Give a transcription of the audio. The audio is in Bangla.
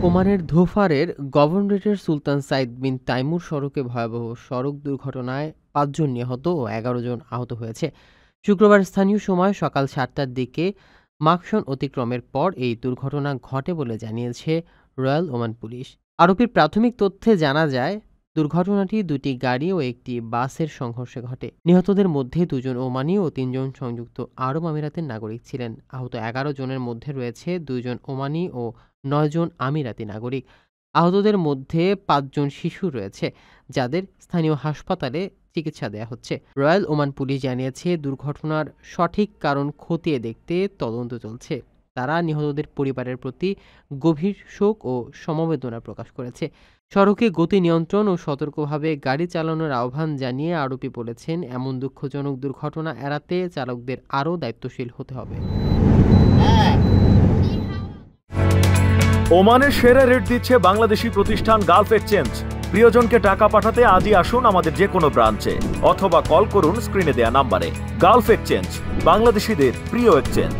ওমানের ধোফারের গভর্নরেটের সুলতান সাইদ বিন তাইমুর সড়কে ভয়াবহ সড়ক দুর্ঘটনায় ৫ জন নিহত ও ১১ জন আহত হয়েছে। শুক্রবার স্থানীয় সময় সকাল ৭টার দিকে মাকসন অতিক্রমের পর এই দুর্ঘটনা ঘটে বলে জানিয়েছে রয়্যাল ওমান পুলিশ। আরোপির প্রাথমিক তথ্যে জানা যায়, দুর্ঘটনাটি দুটি গাড়ি ও একটি বাসের সংঘর্ষে ঘটে। নিহতদের মধ্যে ২ জন ওমানি ও ৩ জন সংযুক্ত আরব আমিরাতের নাগরিক ছিলেন। আহত ১১ জনের মধ্যে রয়েছে ২ জন ওমানি ও ৯ জন আমিরাতি নাগরিক। আহতদের মধ্যে ৫ জন শিশু রয়েছে, যাদের স্থানীয় হাসপাতালে চিকিৎসা দেয়া হচ্ছে। রয়্যাল ওমান পুলিশ জানিয়েছে, দুর্ঘটনার সঠিক কারণ খতিয়ে দেখতে তদন্ত চলছে। তারা নিহতদের পরিবারের প্রতি গভীর শোক ও সমবেদনা প্রকাশ করেছে। সড়কে গতি নিয়ন্ত্রণ ও সতর্কভাবে গাড়ি চালানোর আহ্বান জানিয়ে আরোপি বলেছেন, এমন দুঃখজনক দুর্ঘটনা এড়াতে চালকদের আরও দায়িত্বশীল হতে হবে। ওমানের সেরা রেট দিচ্ছে বাংলাদেশি প্রতিষ্ঠান গালফ এক্সচেঞ্জ। প্রিয়জনকে টাকা পাঠাতে আজই আসুন আমাদের যে কোনো ব্রাঞ্চে অথবা কল করুন স্ক্রিনে দেয়া নাম্বারে। গালফ এক্সচেঞ্জ, বাংলাদেশিদের প্রিয় এক্সচেঞ্জ।